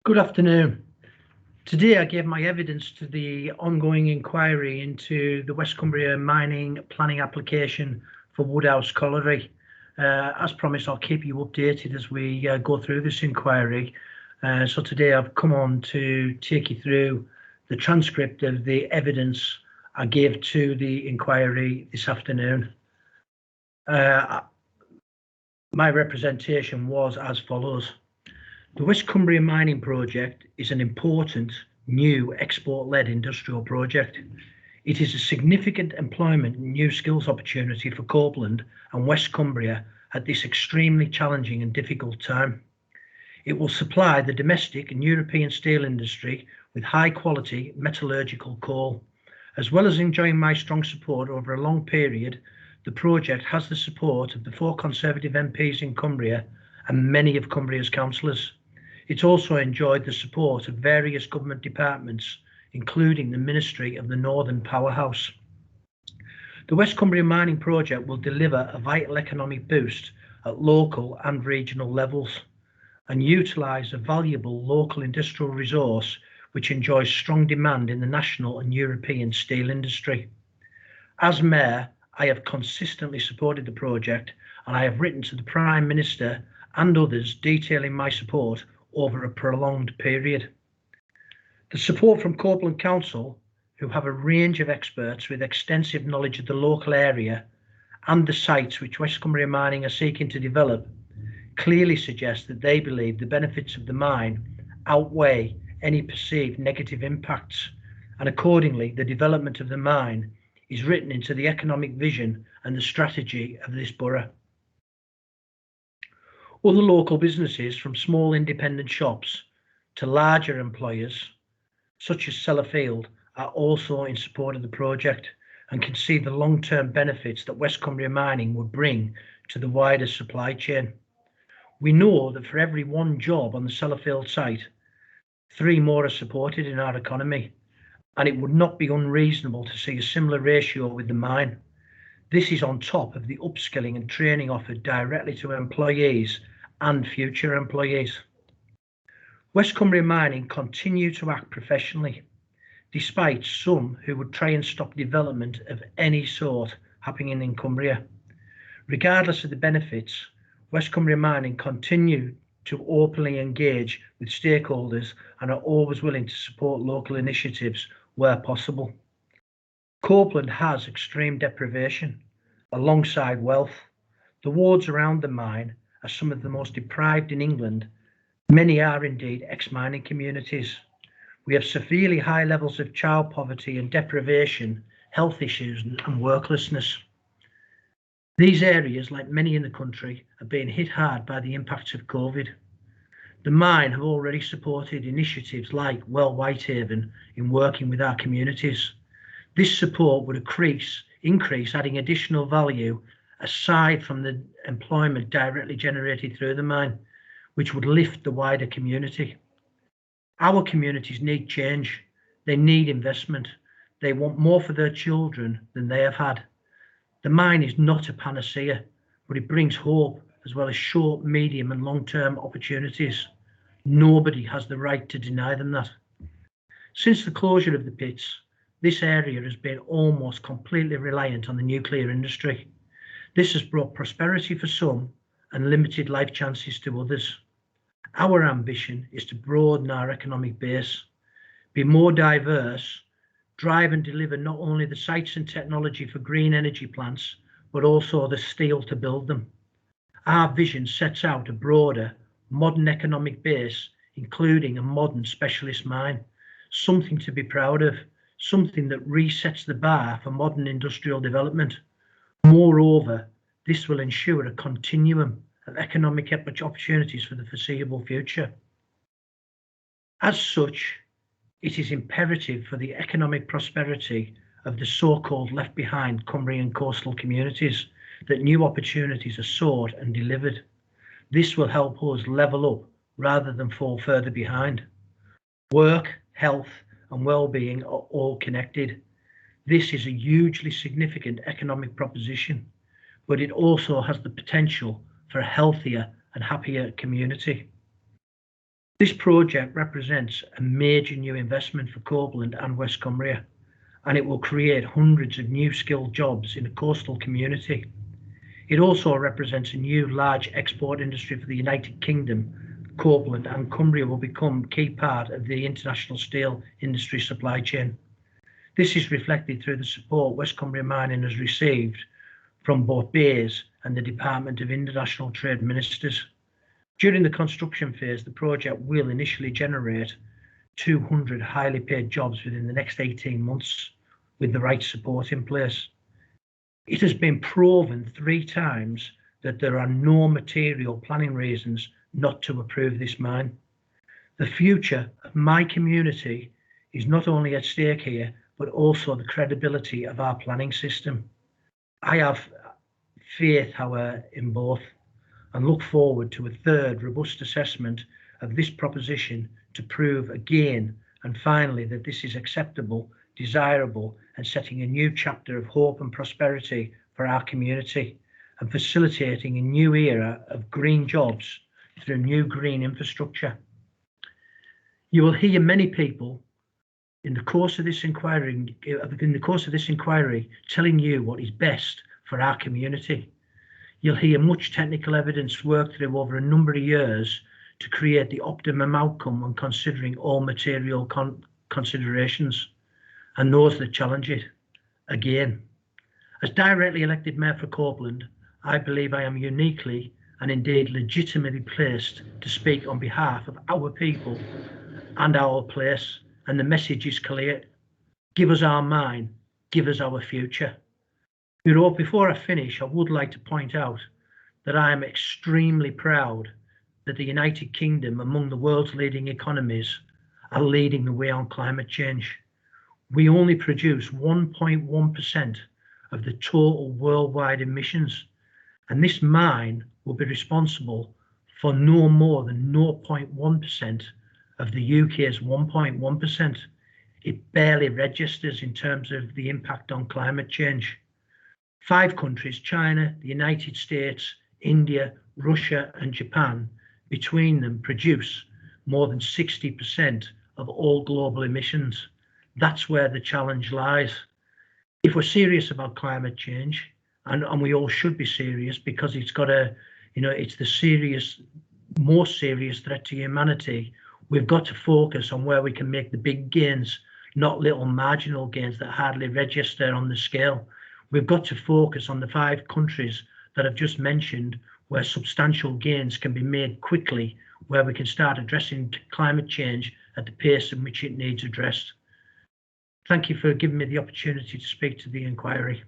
Good afternoon. Today I gave my evidence to the ongoing inquiry into the West Cumbria mining planning application for Woodhouse Colliery. As promised, I'll keep you updated as we go through this inquiry. So today I've come on to take you through the transcript of the evidence I gave to the inquiry this afternoon. My representation was as follows. The West Cumbria mining project is an important, new export-led industrial project. It is a significant employment and new skills opportunity for Copeland and West Cumbria at this extremely challenging and difficult time. It will supply the domestic and European steel industry with high-quality metallurgical coal. As well as enjoying my strong support over a long period, the project has the support of the 4 Conservative MPs in Cumbria and many of Cumbria's councillors. It's also enjoyed the support of various government departments, including the Ministry of the Northern Powerhouse. The West Cumbria mining project will deliver a vital economic boost at local and regional levels and utilise a valuable local industrial resource which enjoys strong demand in the national and European steel industry. As Mayor, I have consistently supported the project, and I have written to the Prime Minister and others detailing my support over a prolonged period. The support from Copeland Council, who have a range of experts with extensive knowledge of the local area and the sites which West Cumbria Mining are seeking to develop, clearly suggests that they believe the benefits of the mine outweigh any perceived negative impacts, and accordingly the development of the mine is written into the economic vision and the strategy of this borough. Other local businesses, from small independent shops to larger employers such as Sellafield, are also in support of the project and can see the long-term benefits that West Cumbria Mining would bring to the wider supply chain. We know that for every 1 job on the Sellafield site, 3 more are supported in our economy, and it would not be unreasonable to see a similar ratio with the mine. This is on top of the upskilling and training offered directly to employees and future employees. West Cumbria Mining continue to act professionally, despite some who would try and stop development of any sort happening in Cumbria. Regardless of the benefits, West Cumbria Mining continue to openly engage with stakeholders and are always willing to support local initiatives where possible. Copeland has extreme deprivation alongside wealth. The wards around the mine are some of the most deprived in England. Many are indeed ex-mining communities. We have severely high levels of child poverty and deprivation, health issues and worklessness. These areas, like many in the country, are being hit hard by the impacts of COVID. The mine have already supported initiatives like Well Whitehaven in working with our communities. This support would increase adding additional value aside from the employment directly generated through the mine, which would lift the wider community. Our communities need change. They need investment. They want more for their children than they have had. The mine is not a panacea, but it brings hope as well as short, medium and long-term opportunities. Nobody has the right to deny them that. Since the closure of the pits, this area has been almost completely reliant on the nuclear industry. This has brought prosperity for some and limited life chances to others. Our ambition is to broaden our economic base, be more diverse, drive and deliver not only the sites and technology for green energy plants, but also the steel to build them. Our vision sets out a broader, modern economic base, including a modern specialist mine, something to be proud of, something that resets the bar for modern industrial development. Moreover, this will ensure a continuum of economic opportunities for the foreseeable future. As such, it is imperative for the economic prosperity of the so-called left behind Cumbrian coastal communities that new opportunities are sought and delivered. This will help us level up rather than fall further behind. Work, health and well-being are all connected. This is a hugely significant economic proposition, but it also has the potential for a healthier and happier community. This project represents a major new investment for Copeland and West Cumbria, and it will create hundreds of new skilled jobs in a coastal community. It also represents a new large export industry for the United Kingdom. Copeland and Cumbria will become a key part of the international steel industry supply chain. This is reflected through the support West Cumbria Mining has received from both BEIS and the Department of International Trade Ministers. During the construction phase, the project will initially generate 200 highly paid jobs within the next 18 months with the right support in place. It has been proven 3 times that there are no material planning reasons not to approve this mine. The future of my community is not only at stake here, but also the credibility of our planning system. I have faith, however, in both, and look forward to a third robust assessment of this proposition to prove again and finally that this is acceptable, desirable, and setting a new chapter of hope and prosperity for our community and facilitating a new era of green jobs through new green infrastructure. You will hear many people in the course of this inquiry telling you what is best for our community. You'll hear much technical evidence worked through over a number of years to create the optimum outcome when considering all material considerations and those that challenge it. Again, as directly elected Mayor for Copeland, I believe I am uniquely and indeed legitimately placed to speak on behalf of our people and our place, and the message is clear. Give us our mine, give us our future. Before I finish, I would like to point out that I am extremely proud that the United Kingdom, among the world's leading economies, are leading the way on climate change. We only produce 1.1% of the total worldwide emissions, and this mine will be responsible for no more than 0.1% of the UK's 1.1%. It barely registers in terms of the impact on climate change. 5 countries, China, the United States, India, Russia, and Japan, between them produce more than 60% of all global emissions. That's where the challenge lies. If we're serious about climate change, and we all should be serious because it's got it's the most serious threat to humanity, we've got to focus on where we can make the big gains, not little marginal gains that hardly register on the scale. We've got to focus on the 5 countries that I've just mentioned where substantial gains can be made quickly, where we can start addressing climate change at the pace in which it needs addressed. Thank you for giving me the opportunity to speak to the inquiry.